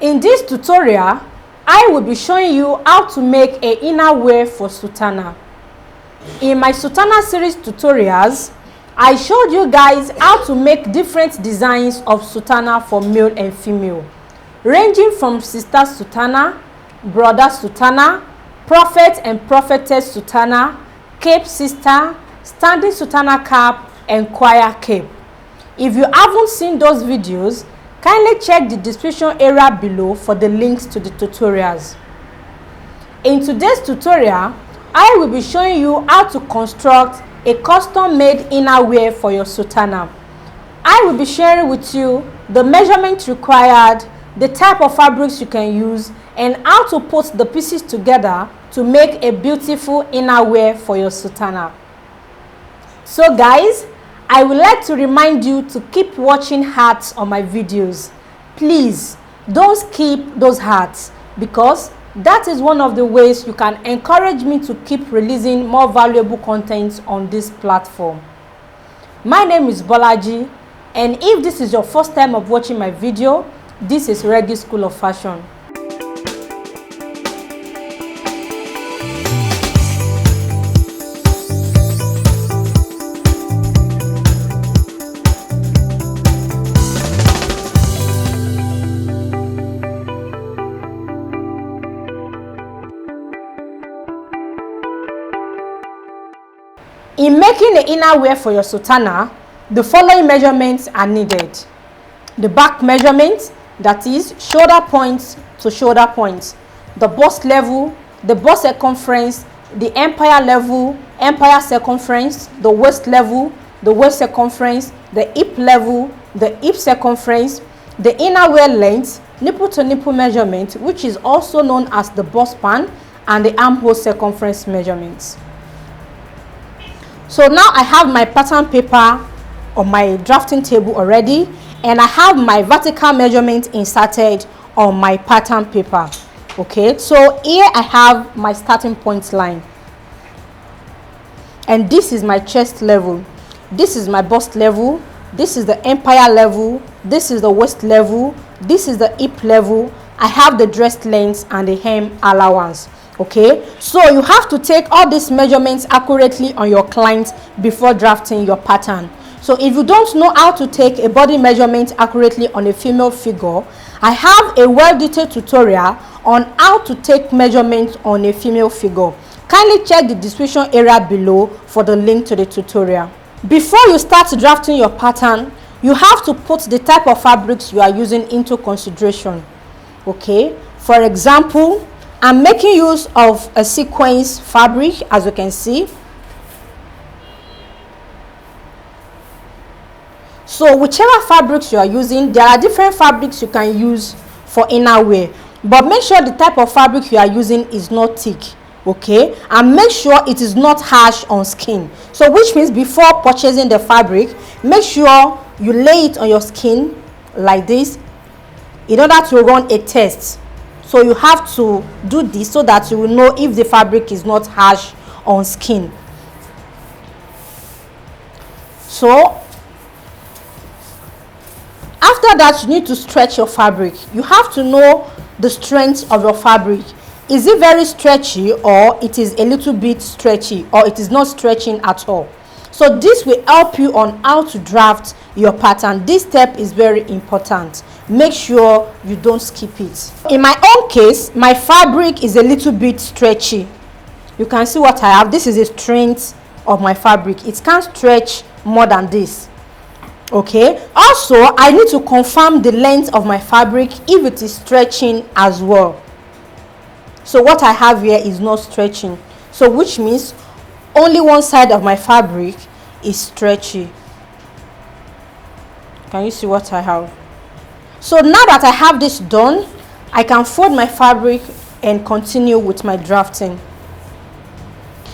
In this tutorial, I will be showing you how to make an inner wear for Sutana. In my Sutana series tutorials, I showed you guys how to make different designs of Sutana for male and female, ranging from sister Sutana, brother Sutana, prophet and prophetess Sutana, cape sister, standing Sutana cap, and choir cape. If you haven't seen those videos, kindly check the description area below for the links to the tutorials. In today's tutorial, I will be showing you how to construct a custom-made inner wear for your Sutana. I will be sharing with you the measurements required, the type of fabrics you can use, and how to put the pieces together to make a beautiful inner wear for your Sutana. So guys, I would like to remind you to keep watching hearts on my videos. Please don't skip those hearts, because that is one of the ways you can encourage me to keep releasing more valuable content on this platform. My name is Bolaji, and if this is your first time of watching my video, this is Reggie School of Fashion. In making the inner wear for your Sutana, the following measurements are needed. The back measurement, that is shoulder points to shoulder points, the bust level, the bust circumference, the empire level, empire circumference, the waist level, the waist circumference, the hip level, the hip circumference, the inner wear length, nipple to nipple measurement, which is also known as the bust span, and the armhole circumference measurements. So now I have my pattern paper on my drafting table already, and I have my vertical measurement inserted on my pattern paper. Okay, so here I have my starting point line, and this is my chest level, this is my bust level, this is the empire level, this is the waist level, this is the hip level. I have the dress length and the hem allowance. Okay, so you have to take all these measurements accurately on your client before drafting your pattern. So if you don't know how to take a body measurement accurately on a female figure, I have a well-detailed tutorial on how to take measurements on a female figure. Kindly check the description area below for the link to the tutorial. Before you start drafting your pattern, you have to put the type of fabrics you are using into consideration. Okay, for example, I'm making use of a sequence fabric, as you can see. So whichever fabrics you are using, there are different fabrics you can use for inner wear, but make sure the type of fabric you are using is not thick, okay, and make sure it is not harsh on skin. So which means before purchasing the fabric, make sure you lay it on your skin like this in order to run a test. So you have to do this so that you will know if the fabric is not harsh on skin. So after that, you need to stretch your fabric. You have to know the strength of your fabric. Is it very stretchy, or it is a little bit stretchy, or it is not stretching at all? So this will help you on how to draft your pattern. This step is very important. Make sure you don't skip it. In my own case, my fabric is a little bit stretchy. You can see what I have. This is the strength of my fabric. It can't stretch more than this. Okay, also I need to confirm the length of my fabric if it is stretching as well. So what I have here is not stretching, so which means only one side of my fabric is stretchy. Can you see what I have? So now that I have this done, I can fold my fabric and continue with my drafting.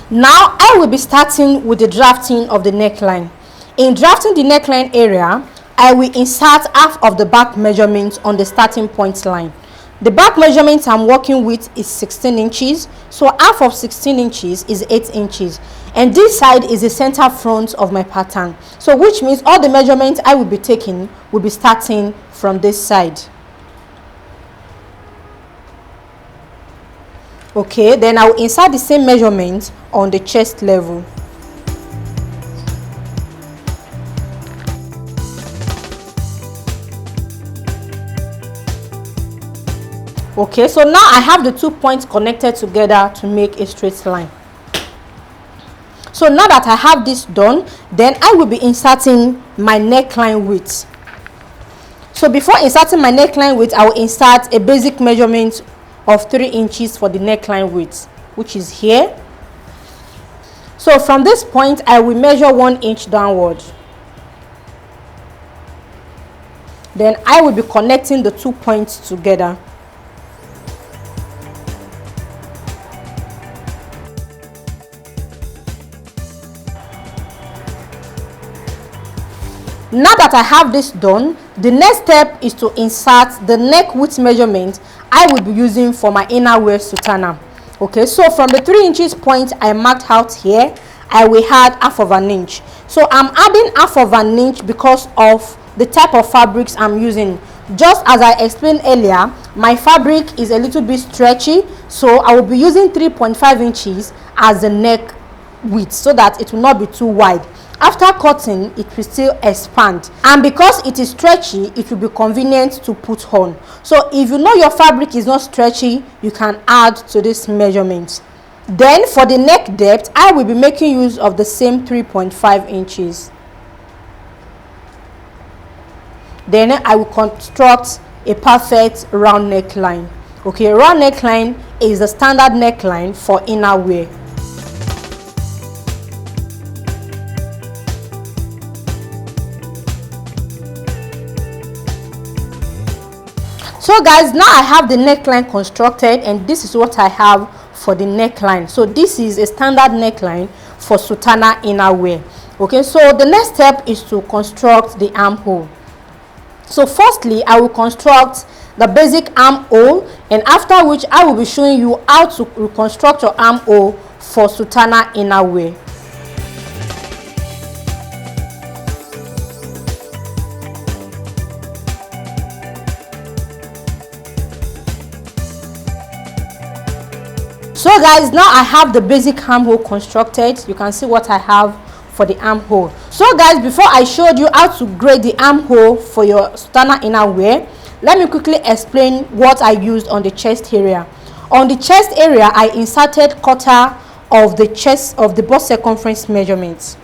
Now I will be starting with the drafting of the neckline. In drafting the neckline area, I will insert half of the back measurement on the starting point line. The back measurement I'm working with is 16 inches, so half of 16 inches is 8 inches, and this side is the center front of my pattern, so which means all the measurements I will be taking will be starting from this side. Okay, then I will insert the same measurement on the chest level. Okay, so now I have the 2 points connected together to make a straight line. So now that I have this done, then I will be inserting my neckline width. So before inserting my neckline width, I will insert a basic measurement of 3 inches for the neckline width, which is here. So from this point, I will measure 1 inch downward. Then I will be connecting the 2 points together. Now that I have this done, the next step is to insert the neck width measurement I will be using for my inner wear sutana. Okay, so from the 3 inches point I marked out here, I will add half of an inch. So I'm adding half of an inch because of the type of fabrics I'm using. Just as I explained earlier, my fabric is a little bit stretchy, so I will be using 3.5 inches as the neck width so that it will not be too wide. After cutting, it will still expand, and because it is stretchy, it will be convenient to put on. So if you know your fabric is not stretchy, you can add to this measurement. Then for the neck depth, I will be making use of the same 3.5 inches. Then I will construct a perfect round neckline. Okay, round neckline is the standard neckline for inner wear. So guys, now I have the neckline constructed, and this is what I have for the neckline. So this is a standard neckline for sutana inner wear. Okay, so the next step is to construct the armhole. So firstly, I will construct the basic armhole, and after which I will be showing you how to reconstruct your armhole for sutana inner wear. So guys, now I have the basic armhole constructed. You can see what I have for the armhole. So guys, before I showed you how to grade the armhole for your sutana inner wear, let me quickly explain what I used on the chest area. On the chest area, I inserted quarter of the chest of the bust circumference measurements.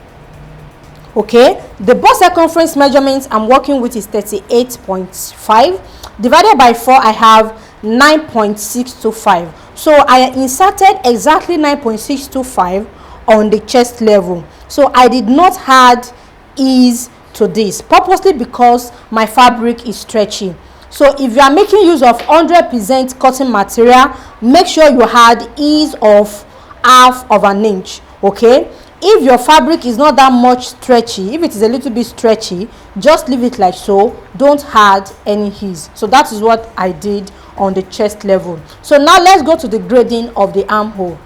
Okay, the bust circumference measurements I'm working with is 38.5 divided by 4. I have 9.625. So I inserted exactly 9.625 on the chest level. So I did not add ease to this purposely because my fabric is stretchy. So if you are making use of 100% cotton material, make sure you add ease of half of an inch. Okay, if your fabric is not that much stretchy, if it is a little bit stretchy, just leave it like so. Don't add any ease. So that is what I did on the chest level. So now let's go to the grading of the armhole.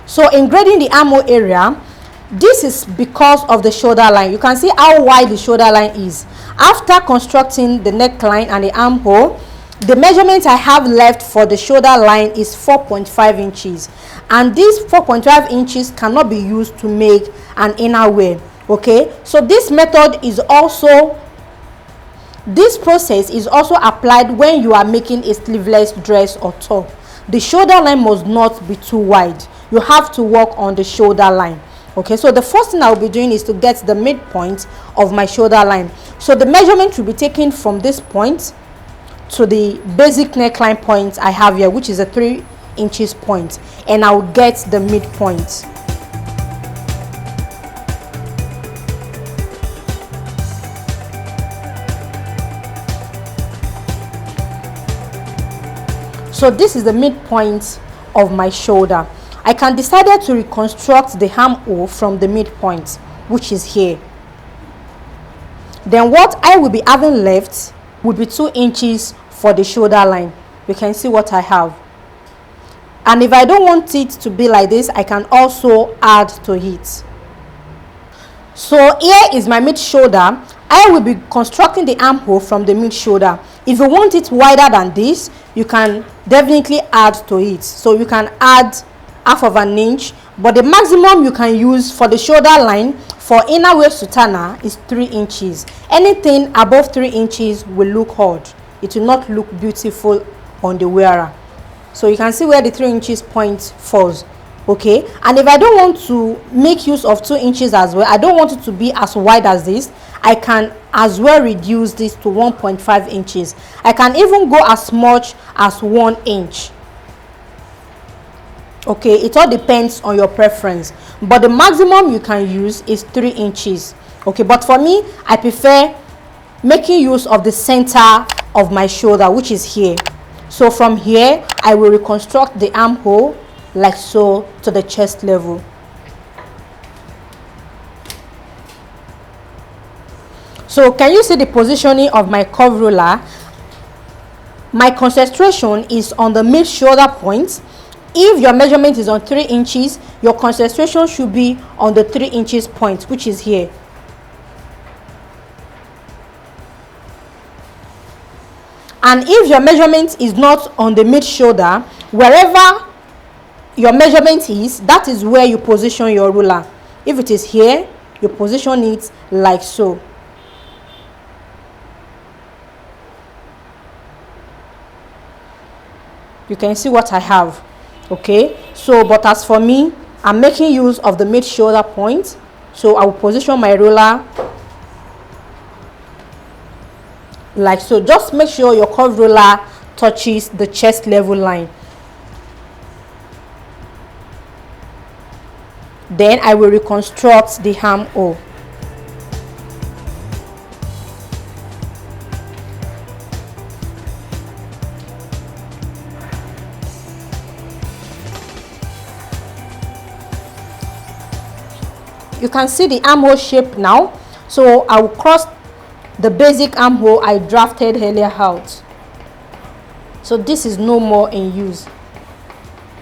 So in grading the armhole area, this is because of the shoulder line. You can see how wide the shoulder line is. After constructing the neckline and the armhole, the measurement I have left for the shoulder line is 4.5 inches, and these 4.5 inches cannot be used to make an inner wear. Okay, so this process is also applied when you are making a sleeveless dress or top. The shoulder line must not be too wide. You have to work on the shoulder line. Okay, so the first thing I will be doing is to get the midpoint of my shoulder line. So the measurement will be taken from this point to the basic neckline point I have here, which is a 3 inches point, and I will get the midpoint. So this is the midpoint of my shoulder. I can decide to reconstruct the armhole from the midpoint, which is here. Then what I will be having left would be 2 inches for the shoulder line. You can see what I have. And if I don't want it to be like this, I can also add to it. So here is my mid shoulder. I will be constructing the armhole from the mid shoulder. If you want it wider than this, you can definitely add to it. So you can add half of an inch, but the maximum you can use for the shoulder line for inner waist sutana is 3 inches. Anything above 3 inches will look odd. It will not look beautiful on the wearer. So you can see where the 3 inches point falls. Okay, and if I don't want to make use of 2 inches as well, I don't want it to be as wide as this, I can as well reduce this to 1.5 inches. I can even go as much as 1 inch. Okay, it all depends on your preference, but the maximum you can use is 3 inches. Okay, but for me, I prefer making use of the center of my shoulder, which is here. So from here, I will reconstruct the armhole like so to the chest level. So can you see the positioning of my curve ruler? My concentration is on the mid shoulder point. If your measurement is on 3 inches, your concentration should be on the 3 inches point, which is here. And if your measurement is not on the mid shoulder, wherever your measurement is, that is where you position your ruler. If it is here, you position it like so. You can see what I have. Okay, so but as for me, I'm making use of the mid shoulder point, so I will position my ruler like so. Just make sure your curve ruler touches the chest level line. Then I will reconstruct the armhole. You can see the armhole shape now. So I will cross the basic armhole I drafted earlier out. So this is no more in use.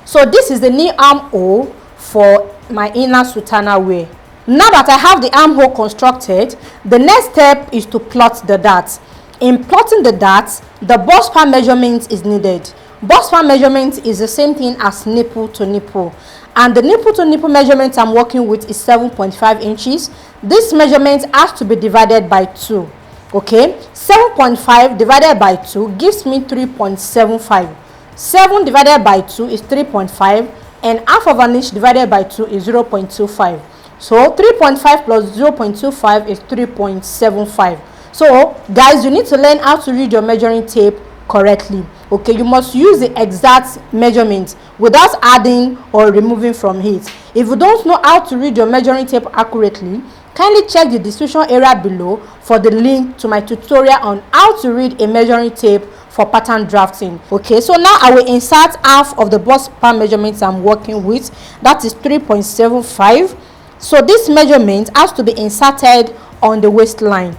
So this is the knee armhole for my inner sutana wear. Now that I have the armhole constructed, the next step is to plot the dart. In plotting the dart, the bust span measurement is needed. Bust span measurement is the same thing as nipple to nipple, and the nipple to nipple measurement I'm working with is 7.5 inches. This measurement has to be divided by 2. Okay, 7.5 divided by 2 gives me 3.75. 7 divided by 2 is 3.5, and half of an inch divided by 2 is 0.25. So 3.5 plus 0.25 is 3.75. So guys, you need to learn how to read your measuring tape correctly. Okay, you must use the exact measurement without adding or removing from it. If you don't know how to read your measuring tape accurately, kindly check the description area below for the link to my tutorial on how to read a measuring tape for pattern drafting. Okay, so now I will insert half of the bust span measurements I'm working with, that is 3.75. so this measurement has to be inserted on the waistline.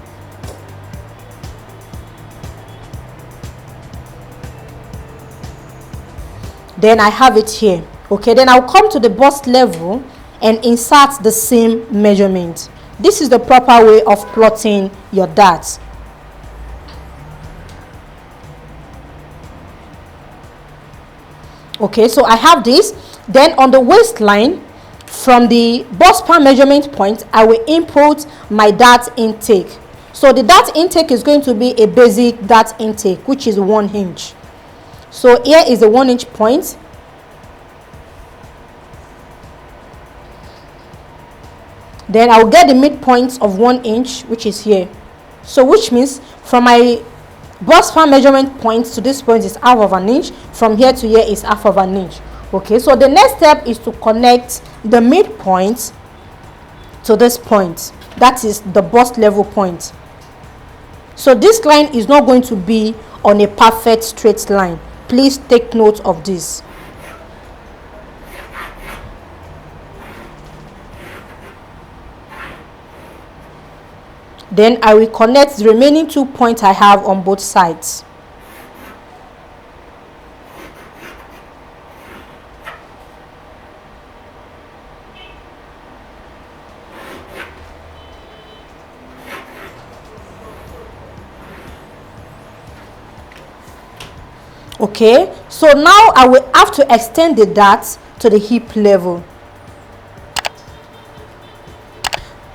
Then I have it here. Okay, then I'll come to the bust level and insert the same measurement. This is the proper way of plotting your darts. Okay, so I have this. Then on the waistline, from the bust span measurement point, I will input my dart intake. So the dart intake is going to be a basic dart intake, which is 1 inch. So here is the 1 inch point. Then I will get the midpoint of 1 inch, which is here. So which means from my bust span measurement point to this point is half of an inch. From here to here is half of an inch. Okay, so the next step is to connect the midpoint to this point. That is the bust level point. So this line is not going to be on a perfect straight line. Please take note of this. Then I will connect the remaining 2 points I have on both sides. Okay, so now I will have to extend the dart to the hip level.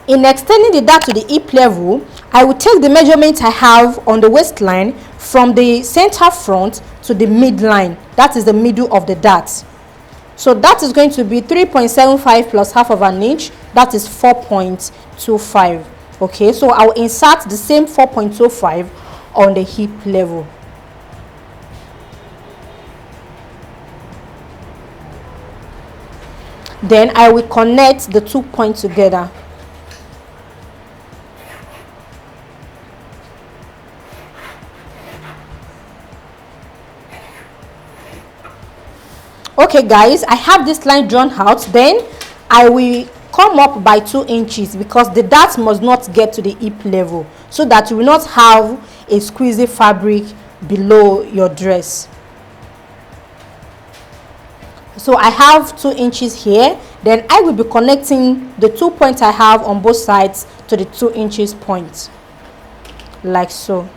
In extending the dart to the hip level, I will take the measurement I have on the waistline from the center front to the midline. That is the middle of the dart. So that is going to be 3.75 plus half of an inch. That is 4.25. Okay, so I will insert the same 4.25 on the hip level. Then I will connect the 2 points together. Okay guys, I have this line drawn out. Then I will come up by 2 inches because the dart must not get to the hip level, so that you will not have a squeezy fabric below your dress. So I have 2 inches here. Then I will be connecting the 2 points I have on both sides to the 2 inches point, like so.